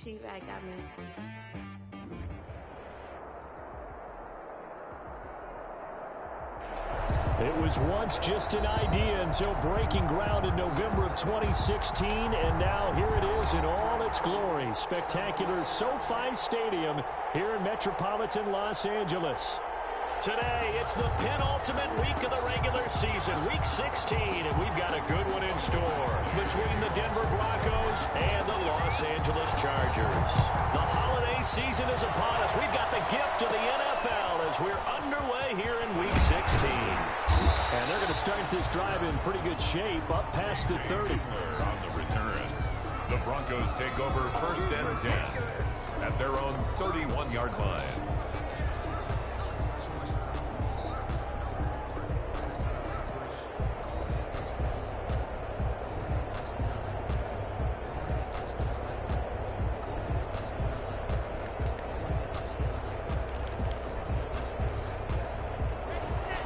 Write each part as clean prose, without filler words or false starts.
She-Rag got me. It was once just an idea until breaking ground in November of 2016, and now here it is in all its glory. Spectacular SoFi Stadium here in metropolitan Los Angeles. Today, it's the penultimate week of the regular season, week 16, and we've got a good one in store between the Denver Broncos and the Los Angeles Chargers. The holiday season is upon us. We've got the gift of the NFL as we're underway here in week 16. And they're going to start this drive in pretty good shape, up past the 30. On the return, the Broncos take over first and 10 at their own 31-yard line.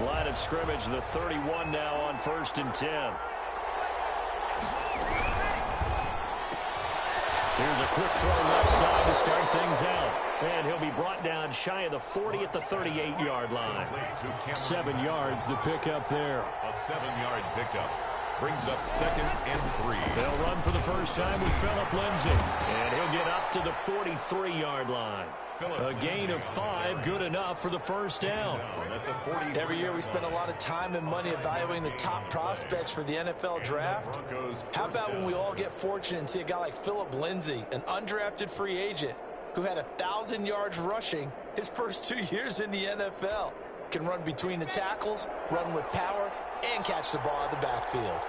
Line of scrimmage, the 31 now on first and 10. Here's a quick throw left side to start things out. And he'll be brought down shy of the 40 at the 38-yard line. 7 yards, the pickup there. A 7-yard pickup brings up second and 3. They'll run for the first time with Phillip Lindsay. And he'll get up to the 43-yard line. A gain of 5, good enough for the first down. Every year we spend a lot of time and money evaluating the top prospects for the NFL draft. How about when we all get fortunate and see a guy like Phillip Lindsay, an undrafted free agent who had 1,000 yards rushing his first 2 years in the NFL. Can run between the tackles, run with power, and catch the ball out of the backfield.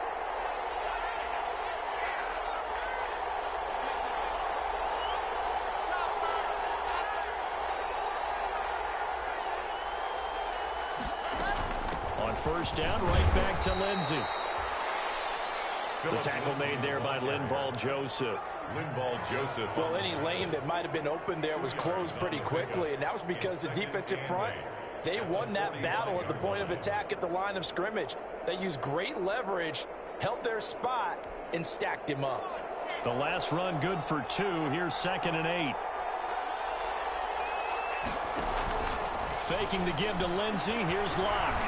On first down, right back to Lindsay. The tackle made there by Linval Joseph. Well, any lane that might have been open there was closed pretty quickly, and that was because the defensive front, they won that battle at the point of attack at the line of scrimmage. They used great leverage, held their spot, and stacked him up. The last run good for 2. Here's second and 8. Faking the give to Lindsay. Here's Locke.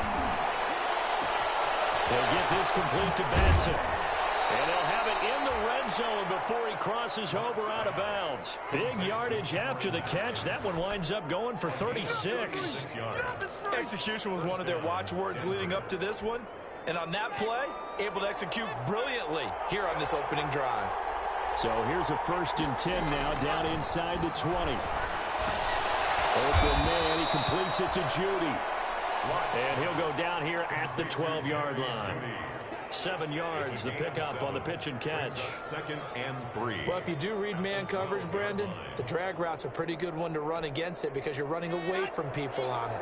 He'll get this complete to Batson. And they'll have it in the red zone before he crosses over out of bounds. Big yardage after the catch. That one winds up going for 36. Execution was one of their watchwords leading up to this one. And on that play, able to execute brilliantly here on this opening drive. So here's a first and 10 now, down inside the 20. Open man, he completes it to Judy. And he'll go down here at the 12-yard line. 7 yards, the pickup on the pitch and catch. Second and 3. Well, if you do read man coverage, Brandon, the drag route's a pretty good one to run against it because you're running away from people on it.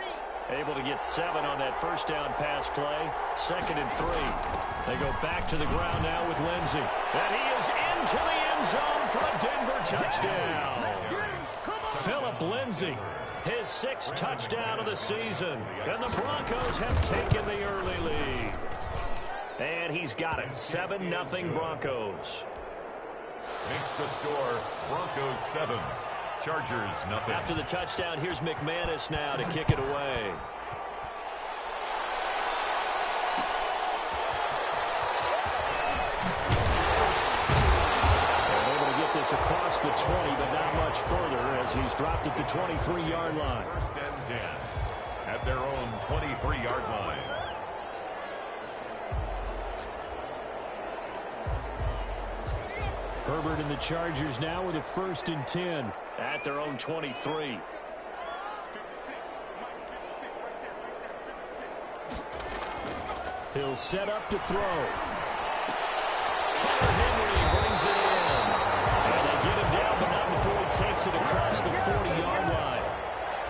Able to get 7 on that first down pass play. Second and 3. They go back to the ground now with Lindsay. And he is into the end zone for a Denver touchdown. Phillip Lindsay, his 6th touchdown of the season. And the Broncos have taken the early lead. And he's got it. 7-0 Broncos. Makes the score Broncos 7. Chargers nothing. After the touchdown, here's McManus now to kick it away. And able to get this across the 20, but not much further as he's dropped at the 23-yard line. First and 10 at their own 23-yard line. Herbert and the Chargers now with a first and 10 at their own 23. He'll set up to throw. Henry brings it in. And they get him down, but not before he takes it across the 40-yard line.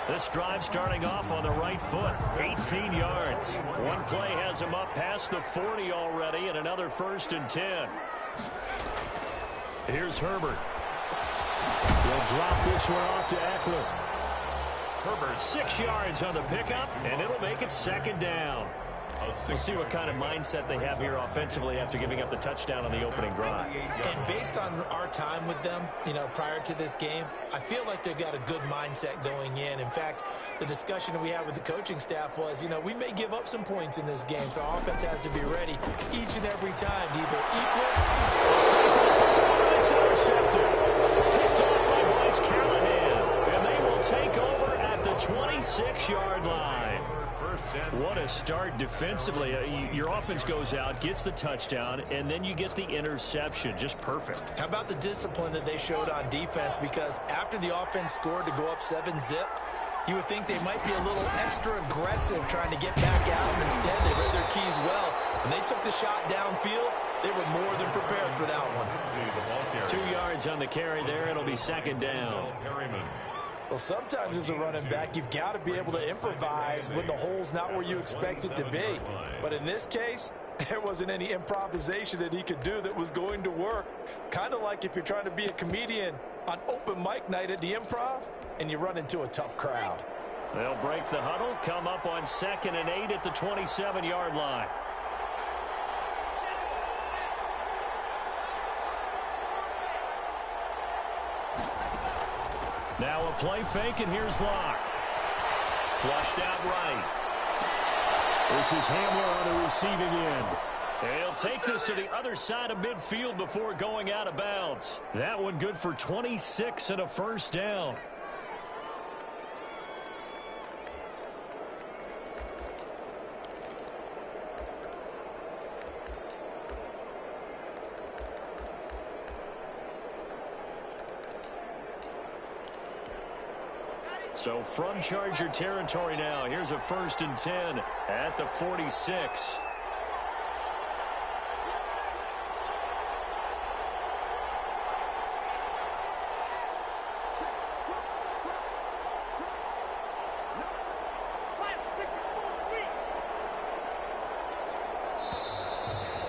This drive starting off on the right foot. 18 yards. One play has him up past the 40 already, and another first and 10. Here's Herbert. He'll drop this one off to Eckler. Herbert 6 yards on the pickup, and it'll make it second down. We'll see what kind of mindset they have here offensively after giving up the touchdown on the opening drive. And based on our time with them, prior to this game, I feel like they've got a good mindset going in. In fact, the discussion that we had with the coaching staff was, we may give up some points in this game, so our offense has to be ready each and every time to either equal. It's intercepted. Picked off by Bryce Callahan. And they will take over at the 26-yard line. What a start defensively. Your offense goes out, gets the touchdown, and then you get the interception. Just perfect. How about the discipline that they showed on defense? Because after the offense scored to go up 7-zip, you would think they might be a little extra aggressive trying to get back at them. Instead, they read their keys well. When they took the shot downfield, they were more than prepared for that one. 2 yards on the carry there. It'll be second down. Well, sometimes as a running back, you've got to be able to improvise when the hole's not where you expect it to be. But in this case, there wasn't any improvisation that he could do that was going to work. Kind of like if you're trying to be a comedian on open mic night at the Improv and you run into a tough crowd. They'll break the huddle, come up on 2nd and 8 at the 27-yard line. Now a play fake, and here's Locke. Flushed out right. This is Hamler on the receiving end. He'll take this to the other side of midfield before going out of bounds. That one good for 26 and a first down. So from Charger territory now, here's a 1st and 10 at the 46.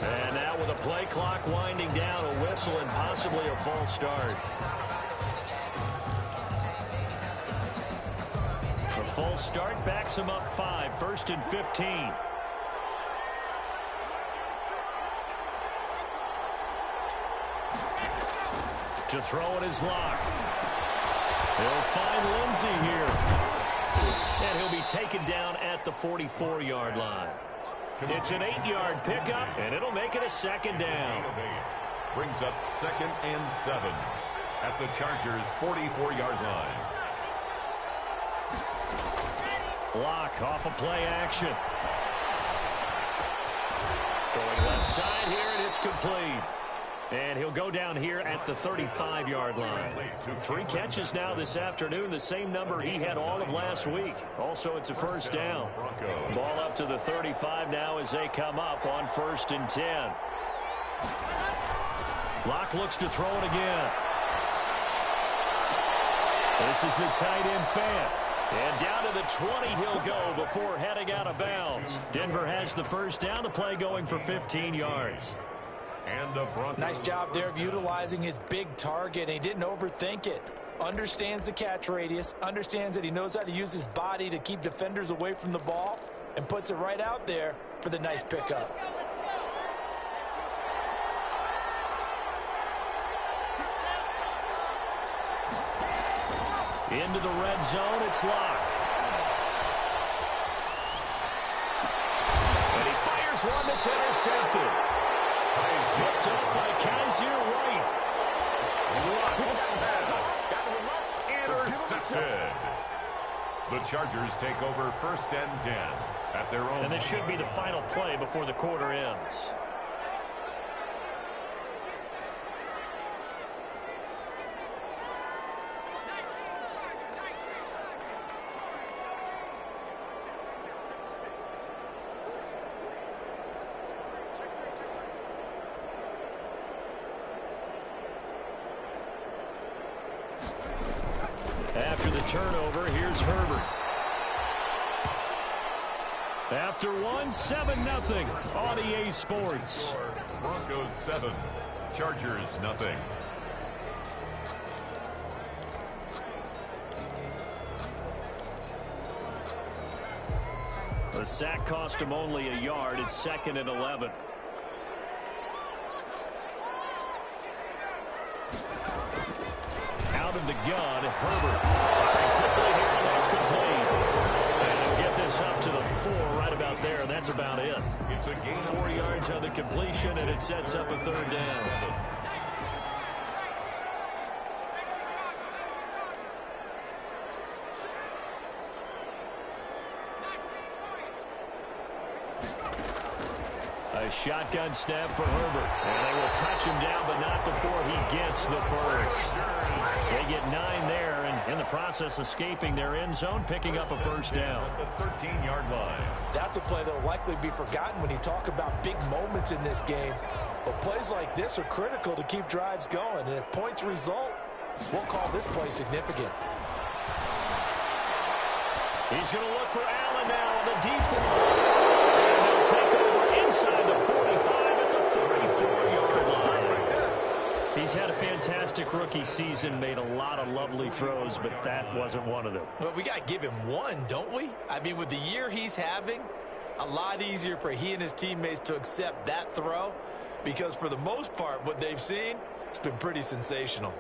And now with a play clock winding down, a whistle and possibly a false start. False start backs him up 5, 1st and 15. To throw it is Locke. He'll find Lindsey here. And he'll be taken down at the 44-yard line. It's an 8-yard pickup, and it'll make it a 2nd down. Brings up 2nd and 7 at the Chargers' 44-yard line. Locke off of play action. Throwing left side here, and it's complete. And he'll go down here at the 35-yard line. 3 catches now this afternoon, the same number he had all of last week. Also, it's a first down. Ball up to the 35 now as they come up on 1st and 10. Locke looks to throw it again. This is the tight end Fant. And down to the 20 he'll go before heading out of bounds. Denver has the first down, the play going for 15 yards. And the Broncos. Nice job there of utilizing his big target. He didn't overthink it. Understands the catch radius. Understands that he knows how to use his body to keep defenders away from the ball. And puts it right out there for the nice pickup. Into the red zone, it's Locke. And he fires one that's intercepted. Picked up by Kaiser White. Intercepted. The Chargers take over 1st and 10 at their own. And this should be the final play before the quarter ends. After the turnover, here's Herbert. After 7-0 on EA Sports. Broncos 7, Chargers nothing. The sack cost him only a yard. It's 2nd and 11. Out of the gun, Herbert. Firing quickly here, and that's complete. And get this up to the 4 right about there, and that's about it. It's a gain 4 yards on the completion, and it sets up a 3rd down. A shotgun snap for Herbert. And they will touch him down, but not before he gets the first. They get 9 there, and in the process escaping their end zone, picking up a 1st down. The 13-yard line. That's a play that will likely be forgotten when you talk about big moments in this game. But plays like this are critical to keep drives going. And if points result, we'll call this play significant. He's going to look for Allen now on the deep ball. And they'll take over inside the 45 at the 44-yard line. He's had a fantastic rookie season, made a lot of lovely throws, but that wasn't one of them. Well, we got to give him one, don't we? I mean, with the year he's having, a lot easier for he and his teammates to accept that throw, because for the most part, what they've seen, it's been pretty sensational.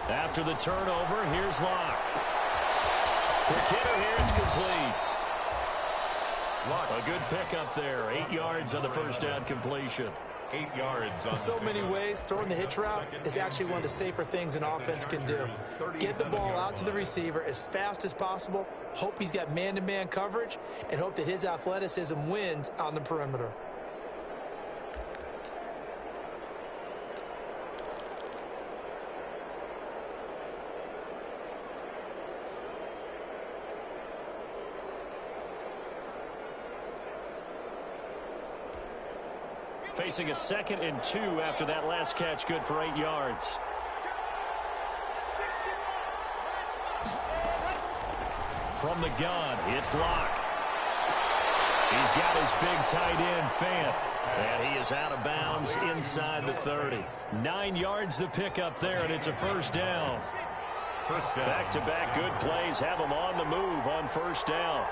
After the turnover, here's Locke. Quick hitter here, it's complete. A good pickup there. 8 yards on the 1st down completion. 8 yards. In so many ways, throwing the hitch route is actually one of the safer things an offense can do. Get the ball out to the receiver as fast as possible, hope he's got man-to-man coverage, and hope that his athleticism wins on the perimeter. Facing a 2nd and 2 after that last catch, good for 8 yards. From the gun, it's Locke. He's got his big tight end, Fant. And he is out of bounds inside the 30. 9 yards the pickup there, and it's a 1st down. Back-to-back good plays have him on the move on 1st down.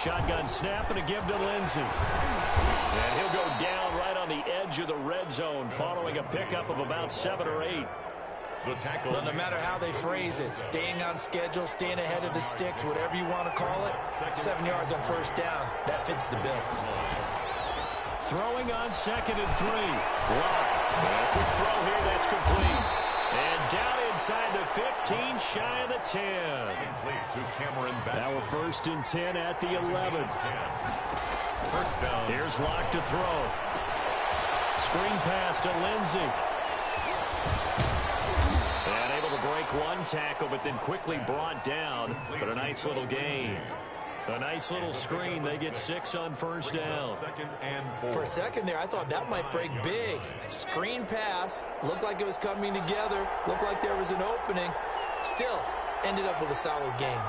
Shotgun snap and a give to Lindsey. And he'll go down right on the edge of the red zone following a pickup of about 7 or 8. The tackle. Well, no matter how they phrase it, staying on schedule, staying ahead of the sticks, whatever you want to call it, 7 yards on 1st down. That fits the bill. Throwing on 2nd and 3. Locke. A quick throw here, that's complete. And down inside the 15, shy of the 10. To Cameron Batson. Now a 1st and 10 at the 11. 1st down. Here's Locke to throw. Screen pass to Lindsey. And able to break one tackle, but then quickly brought down. But a nice little gain. A nice little screen. They get 6 on 1st down. 2nd and 4. For a second there, I thought that might break big. Screen pass. Looked like it was coming together. Looked like there was an opening. Still, ended up with a solid gain.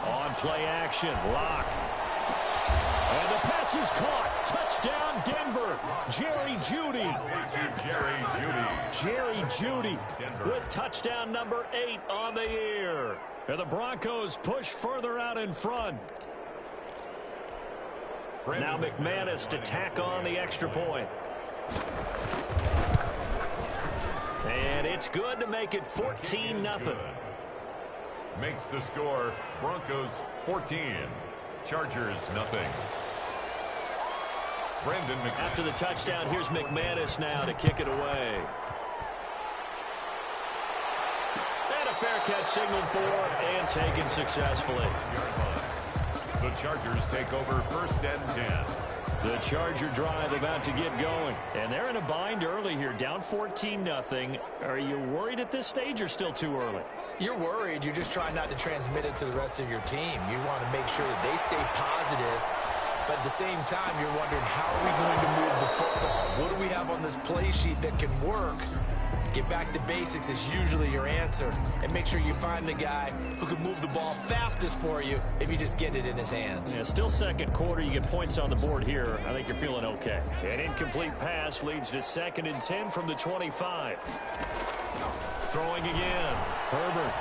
On play action, Locke. And the pass is caught. Touchdown, Denver. Jerry Jeudy. Jerry Jeudy with touchdown number 8 on the year. And the Broncos push further out in front. Now McManus to tack on the extra point. And it's good to make it 14-0. Makes the score Broncos 14, Chargers nothing. Brandon McManus. After the touchdown, here's McManus now to kick it away. And a fair catch signaled for and taken successfully. The Chargers take over 1st and 10. The Charger drive about to get going. And they're in a bind early here, down 14-0. Are you worried at this stage or still too early? You're worried. You're just trying not to transmit it to the rest of your team. You want to make sure that they stay positive. But at the same time, you're wondering, how are we going to move the football? What do we have on this play sheet that can work? Get back to basics is usually your answer. And make sure you find the guy who can move the ball fastest for you if you just get it in his hands. Yeah, still second quarter. You get points on the board here. I think you're feeling okay. An incomplete pass leads to 2nd and 10 from the 25. Throwing again. Herbert.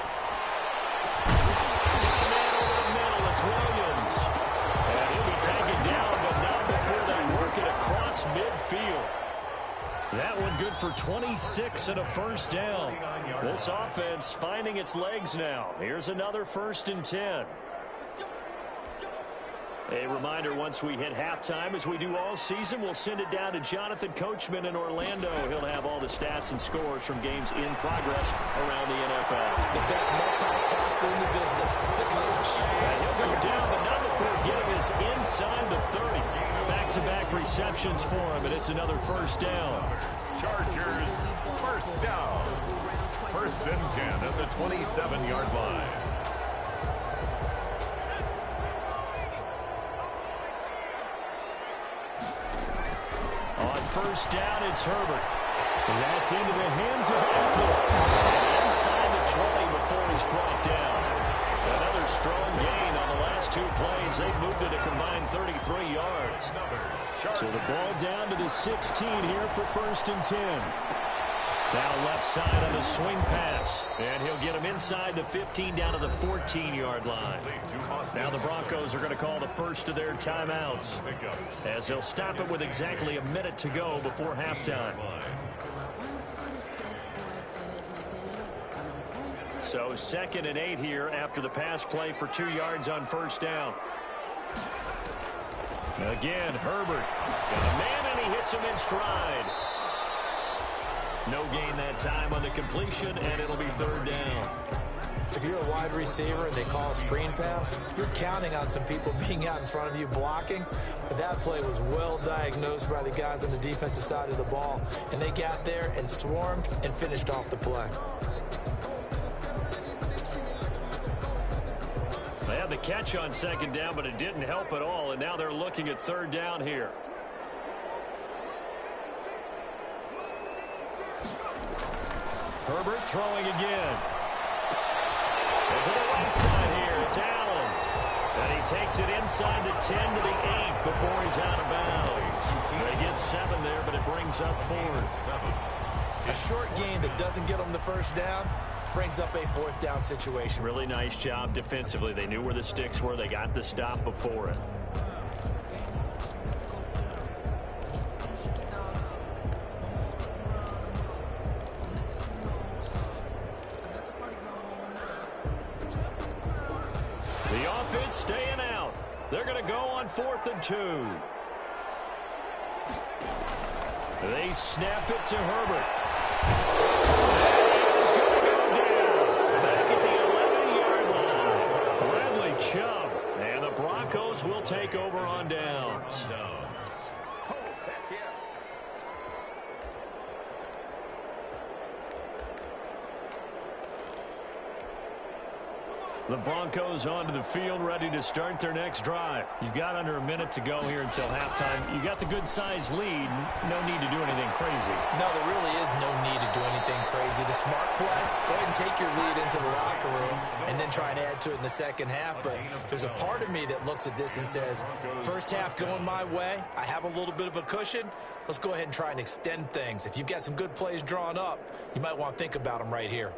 Got a man over the middle. It's Williams. And he'll be taken down, but not before they work it across midfield. That one good for 26 and a first down. This offense finding its legs now. Here's another 1st and 10. A reminder, once we hit halftime, as we do all season, we'll send it down to Jonathan Coachman in Orlando. He'll have all the stats and scores from games in progress around the NFL. The best multitasker in the business, the coach. And he'll go down, but not before getting us inside the 30. Back-to-back receptions for him, and it's another first down. Chargers, first down. 1st and 10 at the 27-yard line. On first down, it's Herbert. That's into the hands of Eckler. Inside the 20 before he's brought down. Another strong gain on the last 2 plays. They've moved it a combined 33 yards. So the ball down to the 16 here for 1st and 10. Now left side on the swing pass. And he'll get him inside the 15 down to the 14-yard line. Now the Broncos are going to call the first of their timeouts, as they'll stop it with exactly a minute to go before halftime. So 2nd and 8 here after the pass play for 2 yards on first down. Again, Herbert. Got a man, and he hits him in stride. No gain that time on the completion, and it'll be 3rd down. If you're a wide receiver and they call a screen pass, you're counting on some people being out in front of you blocking. But that play was well diagnosed by the guys on the defensive side of the ball. And they got there and swarmed and finished off the play. They had the catch on 2nd down, but it didn't help at all. And now they're looking at 3rd down here. Herbert throwing again. And to the right side here, it's Allen. And he takes it inside the 10 to the 8 before he's out of bounds. They get 7 there, but it brings up 4th. A short gain that doesn't get them the first down brings up a 4th down situation. Really nice job defensively. They knew where the sticks were. They got the stop before it. The offense staying out. They're going to go on 4th and 2. They snap it to Herbert. And he's going to go down. Back at the 11-yard line. Bradley Chubb. And the Broncos will take over on downs. The Broncos onto the field, ready to start their next drive. You've got under a minute to go here until halftime. You got the good-sized lead. No need to do anything crazy. No, there really is no need to do anything crazy. The smart play, go ahead and take your lead into the locker room and then try and add to it in the second half. But there's a part of me that looks at this and says, first half going my way, I have a little bit of a cushion. Let's go ahead and try and extend things. If you've got some good plays drawn up, you might want to think about them right here.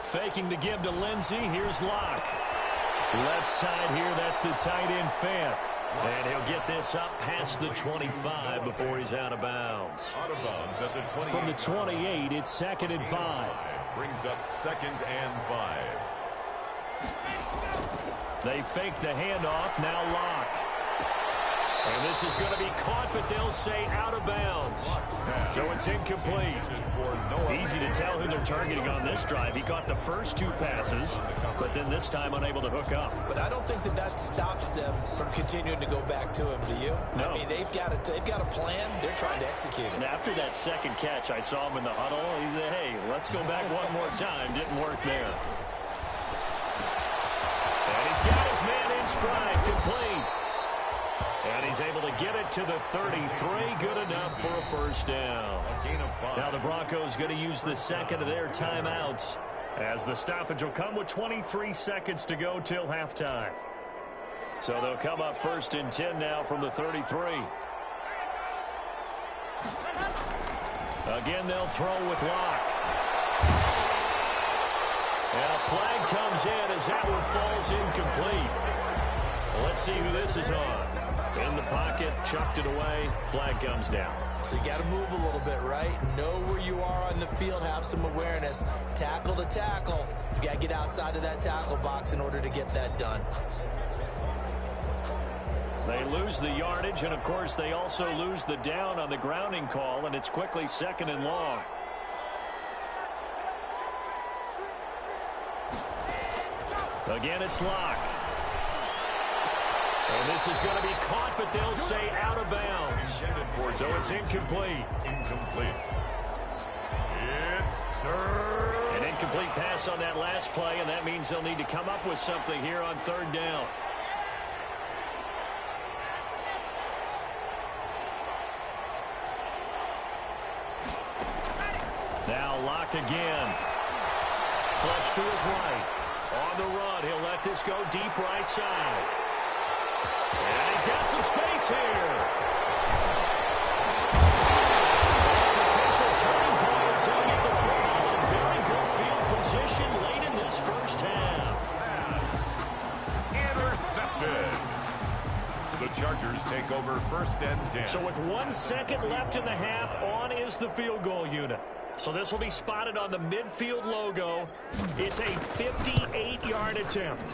Faking the give to Lindsey. Here's Locke. Left side here, that's the tight end Fant. And he'll get this up past the 25 before he's out of bounds. Out of bounds at the 28. From the 28, it's 2nd and 5. Brings up 2nd and 5. They fake the handoff. Now Locke. And this is going to be caught, but they'll say out of bounds. So it's incomplete. Easy to tell who they're targeting on this drive. He caught the first 2 passes, but then this time unable to hook up. But I don't think that stops them from continuing to go back to him, do you? No. I mean, they've got a plan. They're trying to execute it. And after that second catch, I saw him in the huddle. He said, hey, let's go back one more time. Didn't work there. And he's got his man in stride, complete. And he's able to get it to the 33. Good enough for a first down. Now the Broncos going to use the second of their timeouts, as the stoppage will come with 23 seconds to go till halftime. So they'll come up 1st and 10 now from the 33. Again, they'll throw with Locke. And a flag comes in as that one falls incomplete. Well, let's see who this is on. In the pocket, chucked it away, flag comes down. So you got to move a little bit, right? Know where you are on the field, have some awareness. Tackle to tackle. You got to get outside of that tackle box in order to get that done. They lose the yardage, and of course they also lose the down on the grounding call, and it's quickly 2nd and long. Again, it's Locke. And this is going to be caught, but they'll say out of bounds. So it's incomplete. An incomplete pass on that last play, and that means they'll need to come up with something here on 3rd down. Now Locke again. Flush to his right. On the run, he'll let this go deep right side. And he's got some space here. Potential turning point as he'll get the football in very good field position late in this first half. Intercepted. The Chargers take over 1st and 10. So with 1 second left in the half, on is the field goal unit. So this will be spotted on the midfield logo. It's a 58-yard attempt.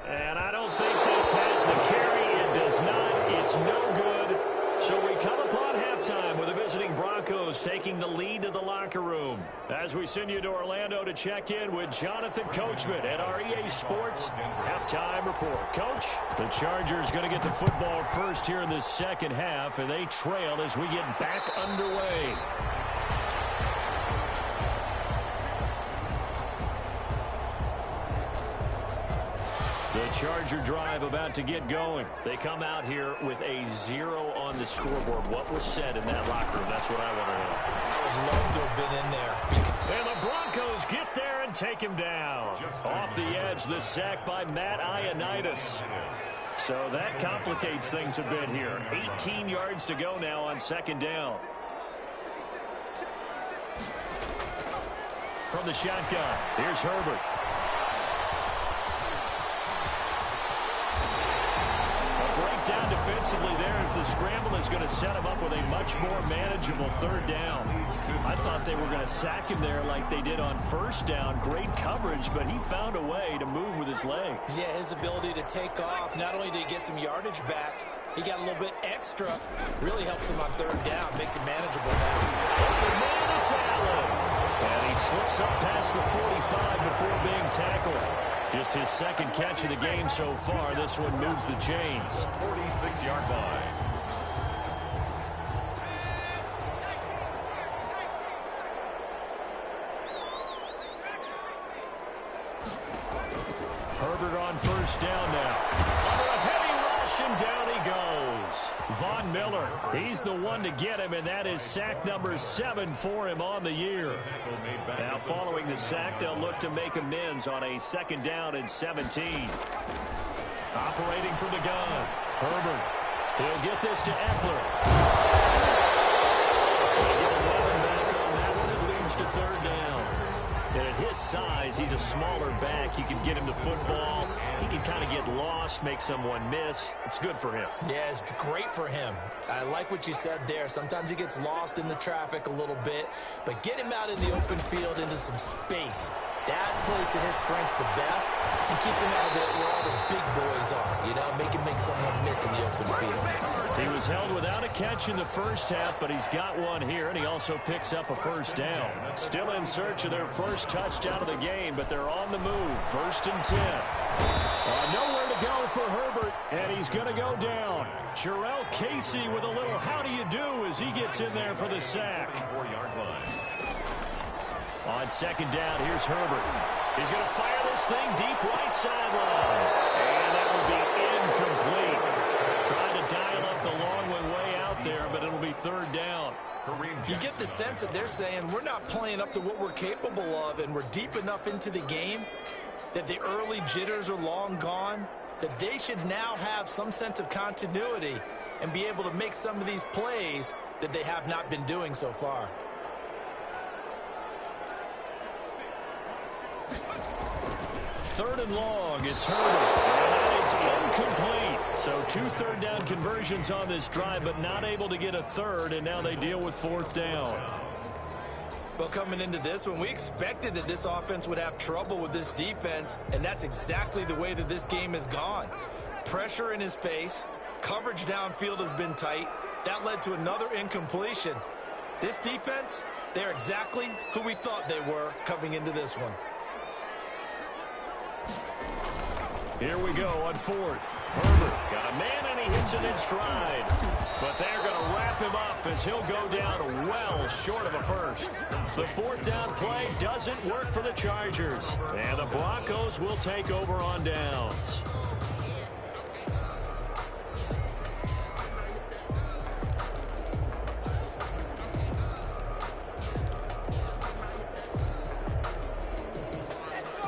And I don't think this has the carry. It does not. It's no good. So we come upon halftime with the visiting Broncos taking the lead to the locker room. As we send you to Orlando to check in with Jonathan Coachman at our EA Sports Halftime Report. Coach, the Chargers going to get the football first here in this second half, and they trail as we get back underway. The Charger drive about to get going. They come out here with a 0 on the scoreboard. What was said in that locker room? That's what I want to know. I would love to have been in there. And the Broncos get there and take him down. Off the edge, the sack by Matt Ioannidis. So that complicates things a bit here. 18 yards to go now on 2nd down. From the shotgun, here's Herbert. Down defensively there as the scramble is going to set him up with a much more manageable 3rd down. I thought they were going to sack him there like they did on 1st down. Great coverage, but he found a way to move with his legs. Yeah, his ability to take off. Not only did he get some yardage back, he got a little bit extra. Really helps him on 3rd down. Makes it manageable now. Man, it's Allen. And he slips up past the 45 before being tackled. Just his 2nd catch of the game so far. This one moves the chains. 46-yard line. Herbert on 1st down now. Under a heavy rush, and down he goes. Von Miller, he's the one to get him, and that is sack number 7 for him on the year. Now, following the sack, they'll look to make amends on a 2nd down and 17. Operating from the gun, Herbert. He'll get this to Eckler. They get 11 back on that one. It leads to 3rd down. And at his size, he's a smaller back. You can get him the football. He can kind of get lost, make someone miss. It's good for him. Yeah, it's great for him. I like what you said there. Sometimes he gets lost in the traffic a little bit, but get him out in the open field into some space. That plays to his strengths the best and keeps him out of it where all the big boys are, you know, make someone miss in the open field. He was held without a catch in the first half, but he's got one here, and he also picks up a first down. Still in search of their first touchdown of the game, but they're on the move. 1st and 10. Nowhere to go for Herbert, and he's going to go down. Jarrell Casey with a little how do you do as he gets in there for the sack. 4-yard line. On 2nd down, here's Herbert. He's going to fire this thing deep right sideline. And that will be incomplete. Trying to dial up the long one way out there, but it'll be 3rd down. You get the sense that they're saying we're not playing up to what we're capable of, and we're deep enough into the game that the early jitters are long gone, that they should now have some sense of continuity and be able to make some of these plays that they have not been doing so far. 3rd and long, it's Herbert, and that is incomplete. So 2 third down conversions on this drive, but not able to get a third, and now they deal with 4th down. Well, coming into this one, we expected that this offense would have trouble with this defense, and that's exactly the way that this game has gone. Pressure in his face, coverage downfield has been tight. That led to another incompletion. This defense, they're exactly who we thought they were coming into this one. Here we go on 4th. Herbert got a man, and he hits it in stride. But they're going to wrap him up as he'll go down well short of a first. The 4th down play doesn't work for the Chargers. And the Broncos will take over on downs.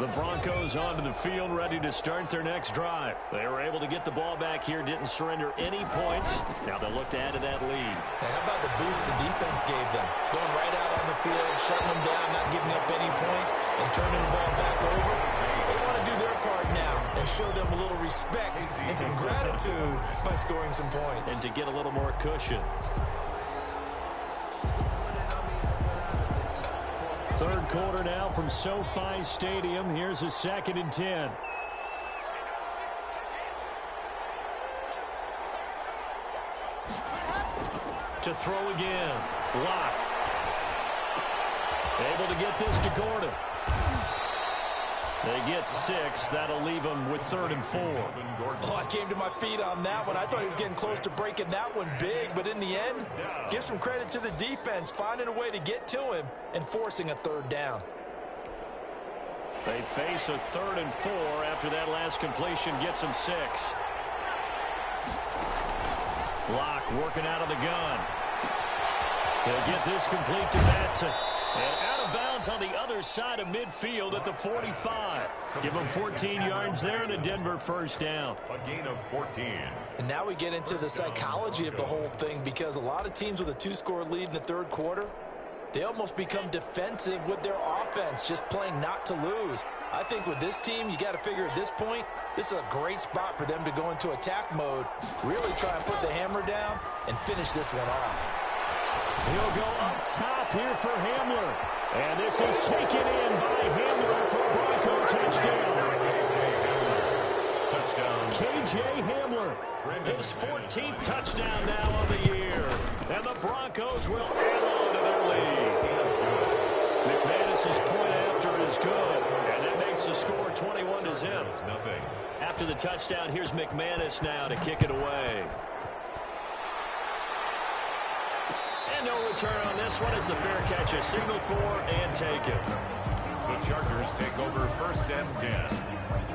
The Broncos onto the field, ready to start their next drive. They were able to get the ball back here, didn't surrender any points. Now they'll look to add to that lead. How about the boost the defense gave them? Going right out on the field, shutting them down, not giving up any points, and turning the ball back over. They want to do their part now and show them a little respect and some gratitude by scoring some points. And to get a little more cushion. 3rd quarter now from SoFi Stadium. Here's a 2nd and 10. To throw again. Block. Able to get this to Gordon. They get 6. That'll leave them with 3rd and 4. Oh, I came to my feet on that one. I thought he was getting close to breaking that one big, but in the end, give some credit to the defense, finding a way to get to him and forcing a 3rd down. They face a 3rd and 4 after that last completion gets them 6. Block working out of the gun. They'll get this complete to Madsen. And out of bounds on the other side of midfield at the 45. Give them 14 yards there and a Denver 1st down. A gain of 14. And now we get into the psychology of the whole thing, because a lot of teams with a 2-score lead in the 3rd quarter, they almost become defensive with their offense, just playing not to lose. I think with this team, you got to figure at this point, this is a great spot for them to go into attack mode, really try and put the hammer down and finish this one off. He'll go up top here for Hamler. And this is taken in by Hamler for a Bronco touchdown. Touchdown. KJ Hamler. His 14th touchdown now of the year. And the Broncos will add on to their lead. McManus's point after is good. And that makes the score 21-0. After the touchdown, here's McManus now to kick it away. No return on this one as the fair catch is signaled for and taken. The Chargers take over 1st and 10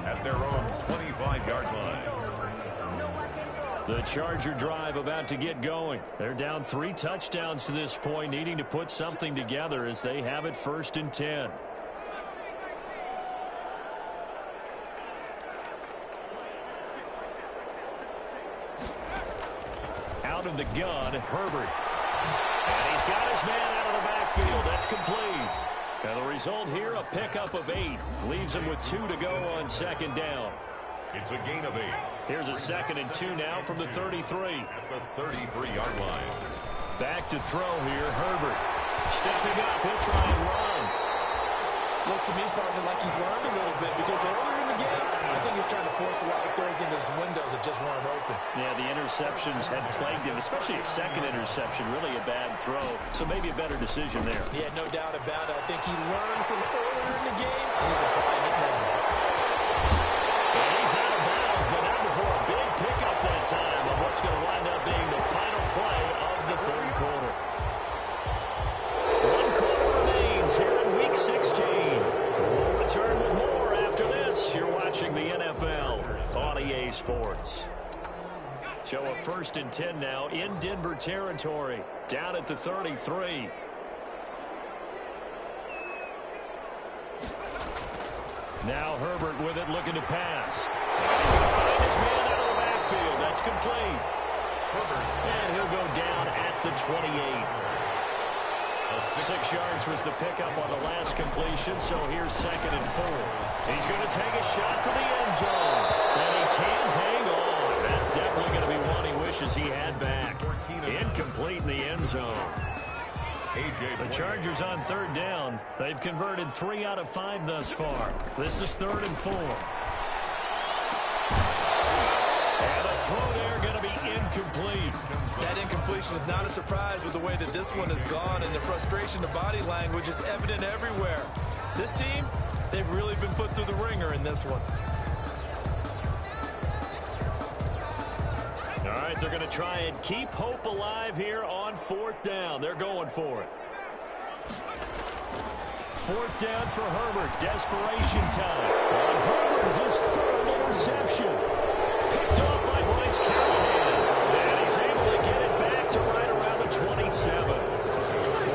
at their own 25-yard line. The Charger drive about to get going. They're down 3 touchdowns to this point, needing to put something together as they have it 1st and 10. Out of the gun, Herbert. And he's got his man out of the backfield. That's complete. And the result here, a pickup of 8. Leaves him with 2 to go on 2nd down. It's a gain of 8. Here's a 2nd and 2 now from the 33. At the 33-yard line. Back to throw here, Herbert. Stepping up, he'll try and run. Looks to me, partner, like he's learned a little bit because earlier in the game, I think he was trying to force a lot of throws into his windows that just weren't open. Yeah, the interceptions had plagued him, especially a second interception, really a bad throw. So maybe a better decision there. Yeah, no doubt about it. I think he learned from earlier in the game, and he's applying it now. And he's out of bounds, but not before a big pickup that time on what's going to wind up being the final play of the third quarter. One quarter remains here in Week 16. We'll return with more after this. You're watching the NFL on EA Sports. So a 1st and 10 now in Denver territory, down at the 33. Now Herbert with it, looking to pass. And he's going to find his man out of the backfield. That's complete. And he'll go down at the 28. 6 yards was the pickup on the last completion, so here's 2nd and 4. He's going to take a shot for the end zone. And he can't hang on. That's definitely going to be one he wishes he had back. Incomplete in the end zone. The Chargers on 3rd down. They've converted 3 out of 5 thus far. This is 3rd and 4. And the throw there going to be incomplete. That incompletion is not a surprise with the way that this one has gone, and the frustration, the body language is evident everywhere. This team, they've really been put through the ringer in this one. All right, they're going to try and keep hope alive here on 4th down. They're going for it. 4th down for Herbert. Desperation time. And Herbert, his 3rd interception. Picked off by Bryce Callahan. And he's able to get it back to right around the 27.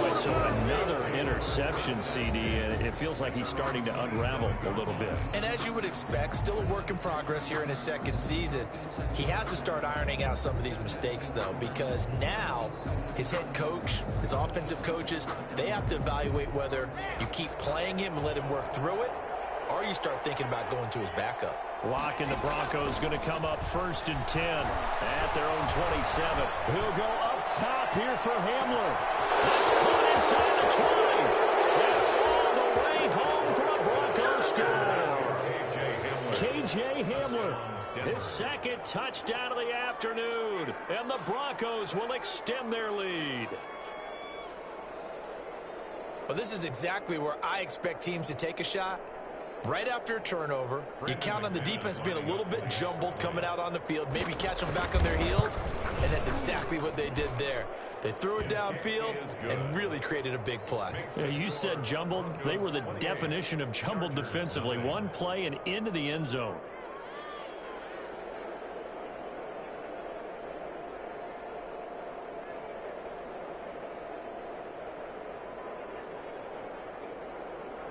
Boy, so another interception, CD, and it feels like he's starting to unravel a little bit. And as you would expect, still a work in progress here in his 2nd season. He has to start ironing out some of these mistakes, though, because now his head coach, his offensive coaches, they have to evaluate whether you keep playing him and let him work through it, or you start thinking about going to his backup. Lock in the Broncos going to come up 1st and 10 at their own 27. He'll go up top here for Hamler. That's caught inside the 20. And all the way home for a Broncos score. KJ Hamler, his 2nd touchdown of the afternoon. And the Broncos will extend their lead. Well, this is exactly where I expect teams to take a shot. Right after a turnover, you count on the defense being a little bit jumbled coming out on the field, maybe catch them back on their heels, and that's exactly what they did there. They threw it downfield and really created a big play. Yeah, you said jumbled. They were the definition of jumbled defensively. One play and into the end zone.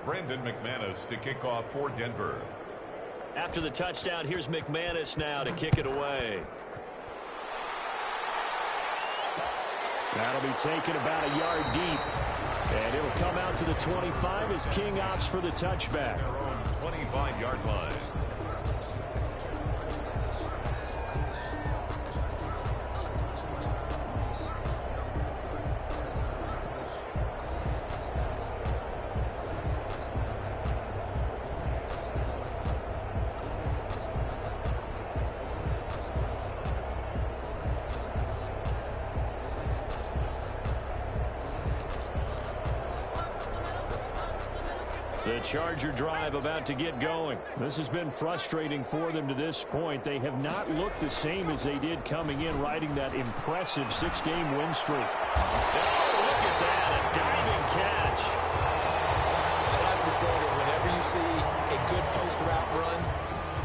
Brandon McManus to kick off for Denver. After the touchdown, here's McManus now to kick it away. That'll be taken about a yard deep. And it'll come out to the 25 as King opts for the touchback. Their own 25-yard line. The Charger drive about to get going. This has been frustrating for them to this point. They have not looked the same as they did coming in, riding that impressive 6-game win streak. Oh, look at that, a diving catch. I have to say that whenever you see a good post route run,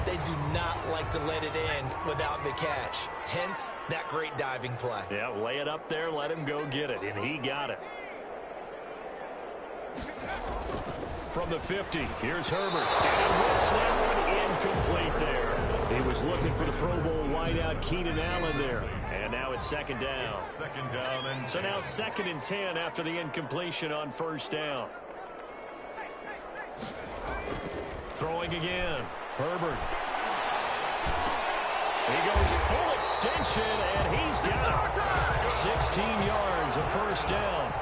they do not like to let it end without the catch. Hence, that great diving play. Yeah, lay it up there, let him go get it, and he got it. From the 50, here's Herbert. And he whips that one incomplete there. He was looking for the Pro Bowl wideout Keenan Allen there. And now it's 2nd down. Second down and So now 2nd and 10 after the incompletion on 1st down. Throwing again. Herbert. He goes full extension, and he's got it. 16 yards of 1st down.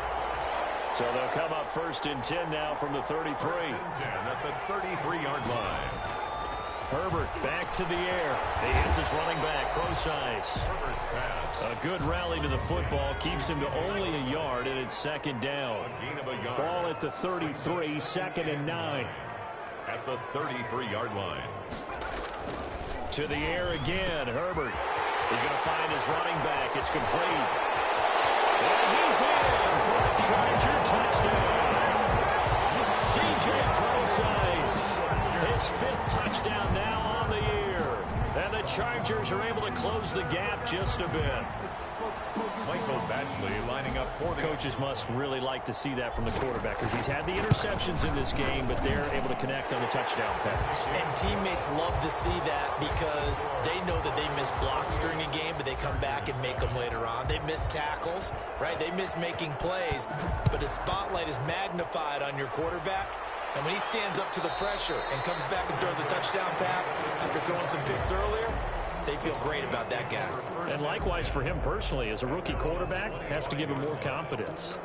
So they'll come up 1st and 10 now from the 33. 1st and 10 at the 33-yard line. Herbert back to the air. He hits his running back, Crosize. Herbert's pass. A good rally to the football keeps him to only a yard, and it's 2nd down. A gain of a yard. Ball at the 33, 2nd and 9. At the 33-yard line. To the air again, Herbert. He's going to find his running back. It's complete. And he's in for a Charger touchdown. C.J. Crosize, his 5th touchdown now on the year. And the Chargers are able to close the gap just a bit. Michael Badgley lining up for the Coaches must really like to see that from the quarterback because he's had the interceptions in this game, but they're able to connect on the touchdown pass. And teammates love to see that because they know that they miss blocks during a game, but they come back and make them later on. They miss tackles, right? They miss making plays, but the spotlight is magnified on your quarterback. And when he stands up to the pressure and comes back and throws a touchdown pass after throwing some picks earlier, they feel great about that guy. And likewise for him personally, as a rookie quarterback, has to give him more confidence.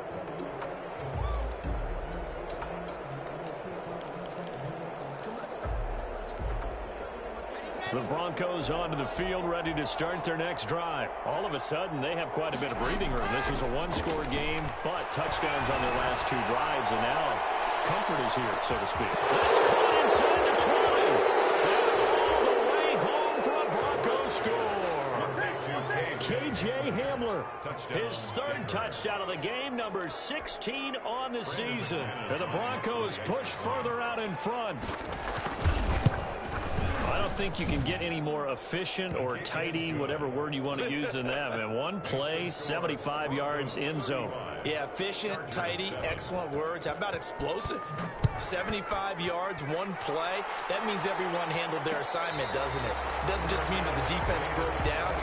The Broncos onto the field, ready to start their next drive. All of a sudden, they have quite a bit of breathing room. This was a one-score game, but touchdowns on their last 2 drives, and now comfort is here, so to speak. That's caught inside the 20. And all the way home for a Broncos score. K.J. Hamler, his 3rd touchdown of the game, number 16 on the season. And the Broncos push further out in front. I don't think you can get any more efficient or tidy, whatever word you want to use in that. And one play, 75 yards, end zone. Yeah, efficient, tidy, excellent words. How about explosive? 75 yards, one play. That means everyone handled their assignment, doesn't it? It doesn't just mean that the defense broke down.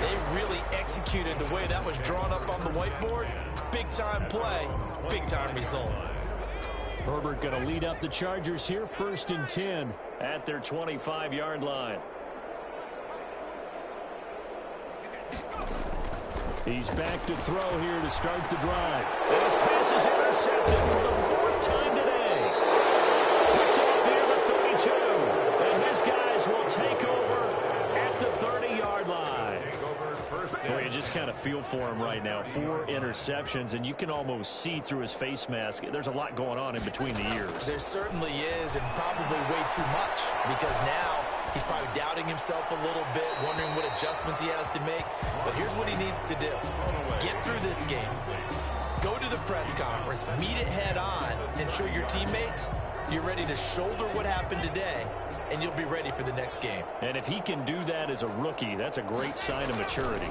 They really executed the way that was drawn up on the whiteboard. Big-time play, big-time result. Herbert going to lead up the Chargers here, 1st and 10 at their 25-yard line. He's back to throw here to start the drive. And his pass is intercepted for the 4th time today. Picked off here at the 32. And his guys will take over at the 30-yard line. Well, you just kind of feel for him right now. 4 interceptions, and you can almost see through his face mask. There's a lot going on in between the ears. There certainly is, and probably way too much, because now he's probably doubting himself a little bit, wondering what adjustments he has to make. But here's what he needs to do. Get through this game. Go to the press conference, meet it head on, and show your teammates you're ready to shoulder what happened today, and you'll be ready for the next game. And if he can do that as a rookie, that's a great sign of maturity.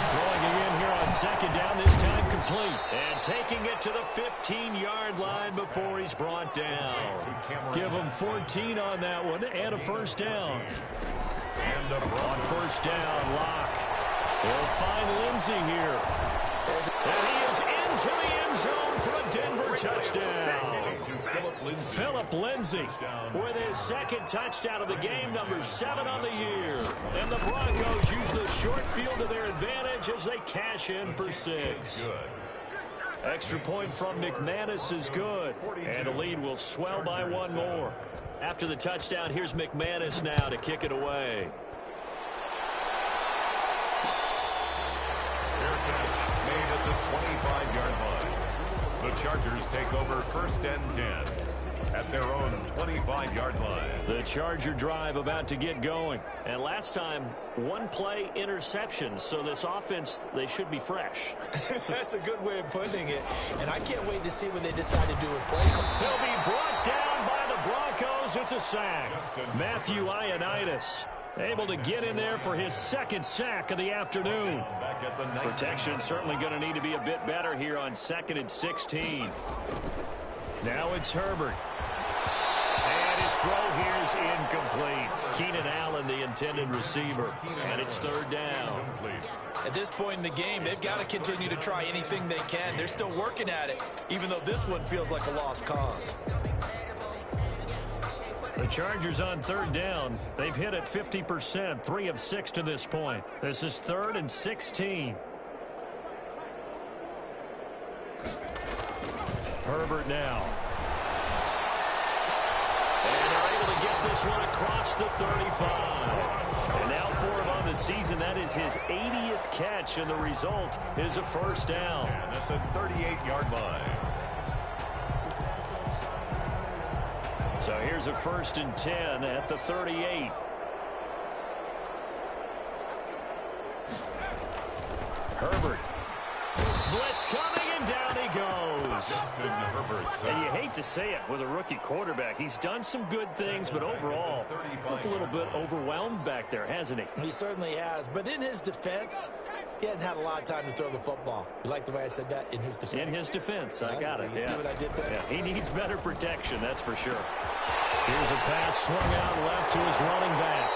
Throwing it in here on 2nd down, this time complete. And taking it to the 15-yard line before he's brought down. Give him 14 on that one and a 1st down. And on 1st down, Locke. He'll find Lindsey here. And he is into the end zone for a Denver touchdown. Phillip Lindsey with his 2nd touchdown of the game, number 7 on the year. And the Broncos use the short field to their advantage as they cash in for 6. Extra point from McManus is good. And the lead will swell by 1 more. After the touchdown, here's McManus now to kick it away. Made at the 25-yard line. The Chargers take over 1st and 10 at their own 25-yard line. The Charger drive about to get going. And last time, 1 play interception. So this offense, they should be fresh. That's a good way of putting it. And I can't wait to see what they decide to do with play call. He'll be brought down by the Broncos. It's a sack. Matthew Ioannidis able to get in there for his 2nd sack of the afternoon. Protection certainly going to need to be a bit better here on 2nd and 16. Now it's Herbert. And his throw here is incomplete. Keenan Allen, the intended receiver. And it's 3rd down. At this point in the game, they've got to continue to try anything they can. They're still working at it, even though this one feels like a lost cause. The Chargers on 3rd down. They've hit it 50%, 3 of 6 to this point. This is 3rd and 16. Herbert now. And they're able to get this one across the 35. And now for him on the season, that is his 80th catch, and the result is a first down. And that's a 38-yard line. So here's a 1st and 10 at the 38. Herbert. Blitz coming, and down he goes. Justin Herbert. And you hate to say it with a rookie quarterback. He's done some good things, but overall, looked a little bit overwhelmed back there, hasn't he? He certainly has. But in his defense, he hadn't had a lot of time to throw the football. You like the way I said that? In his defense. In his defense. I got it. You see what I did there? Yeah, he needs better protection, that's for sure. Here's a pass swung out left to his running back.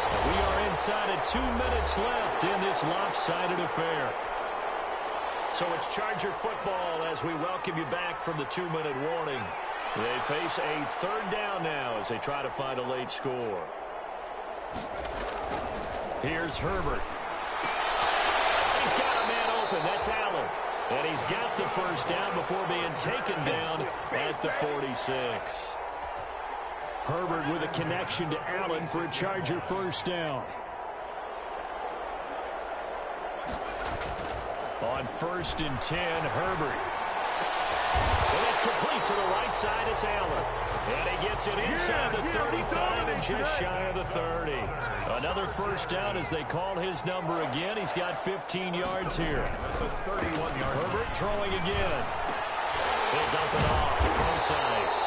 And we are inside of 2 minutes left in this lopsided affair. So it's Charger football as we welcome you back from the 2-minute warning. They face a 3rd down now as they try to find a late score. Here's Herbert. He's got a man open. That's Allen. And he's got the first down before being taken down at the 46. Herbert with a connection to Allen for a Charger first down. On 1st and 10, Herbert. And it's complete to the right side. It's Allen. And he gets it inside the 35 and just shy of the 30. Another first down as they call his number again. He's got 15 yards here. That's a 31-yard. Herbert throwing again. He'll dump it off to Procise.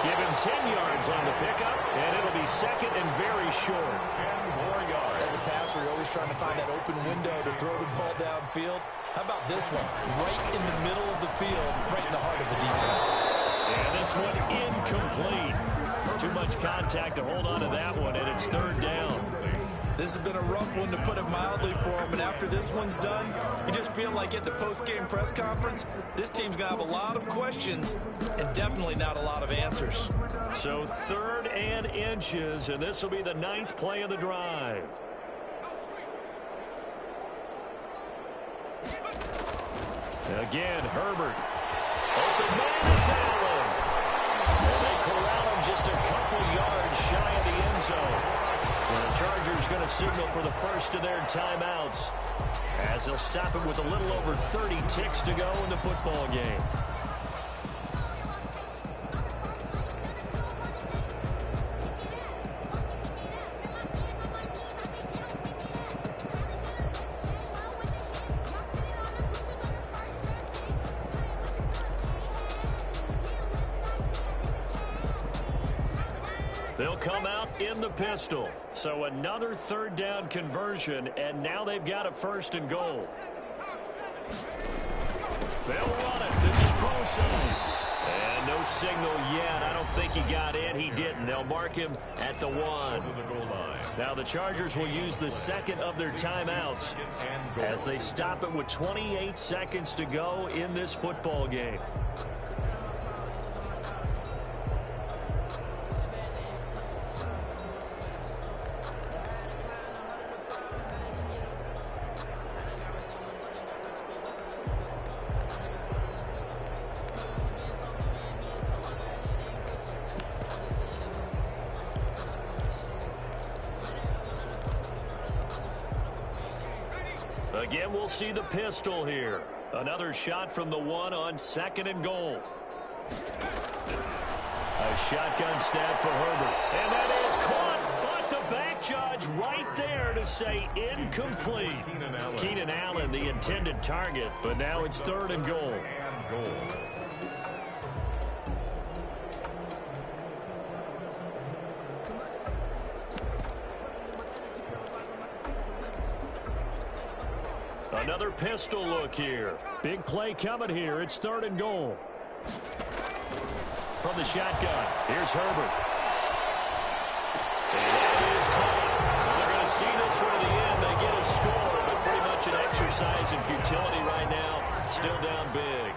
Give him 10 yards on the pickup, and it'll be 2nd and very short. 10 more yards. As a passer, you're always trying to find that open window to throw the ball downfield. How about this one? Right in the middle of the field, right in the heart of the defense. And this one incomplete. Too much contact to hold on to that one, and it's 3rd down. This has been a rough one, to put it mildly, for him. And after this one's done, you just feel like at the post-game press conference, this team's going to have a lot of questions and definitely not a lot of answers. So 3rd and inches, and this will be the 9th play of the drive. Again, Herbert. Open man, it's Allen. And they corral him just a couple yards shy of the end zone. And the Chargers going to signal for the first of their timeouts as they'll stop it with a little over 30 ticks to go in the football game. They'll come out in the pistol. So another 3rd down conversion, and now they've got a 1st and goal. They'll run it. This is Procise. And no signal yet. I don't think he got in. He didn't. They'll mark him at the 1. Now the Chargers will use the 2nd of their timeouts as they stop it with 28 seconds to go in this football game. Again, we'll see the pistol here. Another shot from the 1 on 2nd and goal. A shotgun snap for Herbert. And that is caught, but the back judge right there to say incomplete. Keenan Allen, the intended target, but now it's 3rd and goal. Another pistol look here. Big play coming here. It's 3rd and goal. From the shotgun, here's Herbert. And that is caught. They're going to see this one to the end. They get a score, but pretty much an exercise in futility right now. Still down big.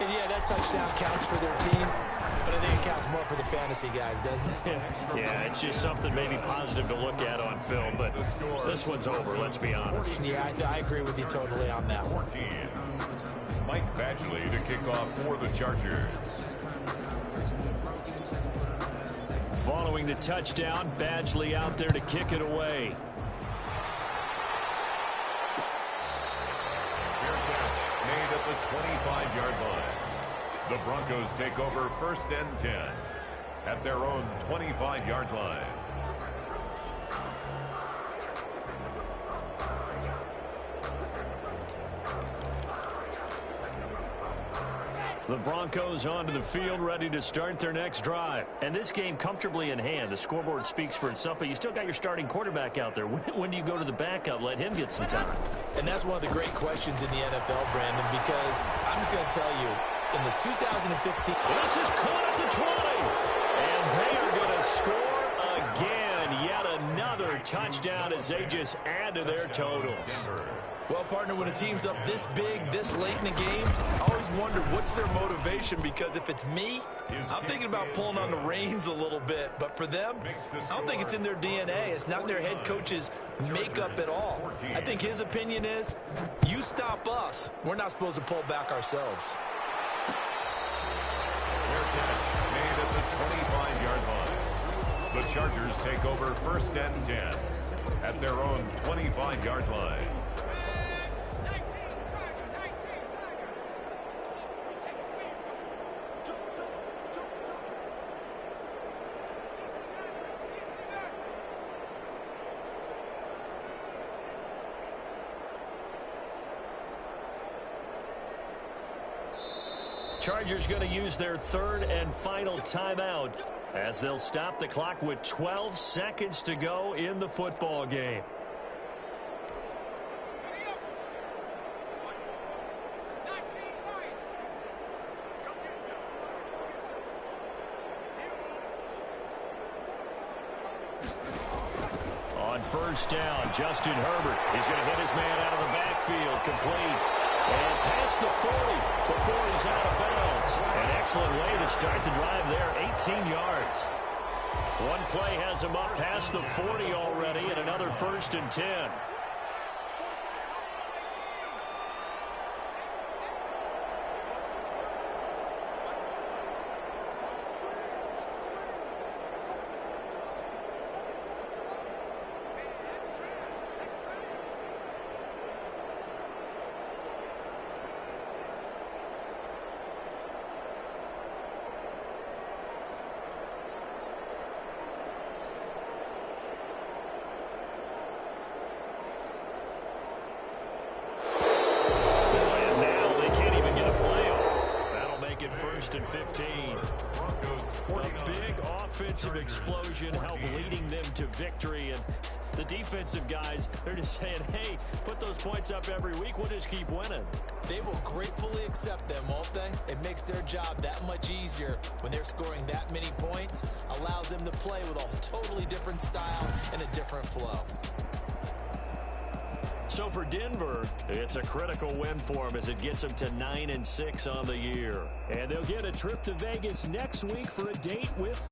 And yeah, that touchdown counts for their team, but I think it counts more for the fantasy guys, doesn't it? Yeah, it's just something maybe positive to look at on film, but this one's over, let's be honest. Yeah, I agree with you totally on that one. Mike Badgley to kick off for the Chargers. Following the touchdown, Badgley out there to kick it away. Fair catch made at the 25-yard line. The Broncos take over 1st and 10 at their own 25-yard line. The Broncos onto the field, ready to start their next drive. And this game comfortably in hand. The scoreboard speaks for itself, but you still got your starting quarterback out there. When do you go to the backup? Let him get some time. And that's one of the great questions in the NFL, Brandon, because I'm just going to tell you, in the 2015... This is caught at the 20. And they are going to score again. Yet another touchdown as they just add to their totals. Well, partner, when a team's up this big, this late in the game, I always wonder what's their motivation, because if it's me, I'm thinking about pulling on the reins a little bit. But for them, I don't think it's in their DNA. It's not their head coach's makeup at all. I think his opinion is, you stop us, we're not supposed to pull back ourselves. Fair catch made at the 25-yard line. The Chargers take over 1st and 10 at their own 25-yard line. Chargers going to use their 3rd and final timeout as they'll stop the clock with 12 seconds to go in the football game. On 1st down, Justin Herbert. He's going to hit his man out of the backfield, complete. And past the 40 before he's out of bounds. An excellent way to start the drive there, 18 yards. One play has him up past the 40 already, and another 1st and 10. And 15. A big offensive explosion helped leading them to victory, and the defensive guys, they're just saying, hey, put those points up every week, we'll just keep winning. They will gratefully accept them, won't they? It makes their job that much easier when they're scoring that many points, allows them to play with a totally different style and a different flow. So for Denver, it's a critical win for them as it gets them to 9-6 on the year. And they'll get a trip to Vegas next week for a date with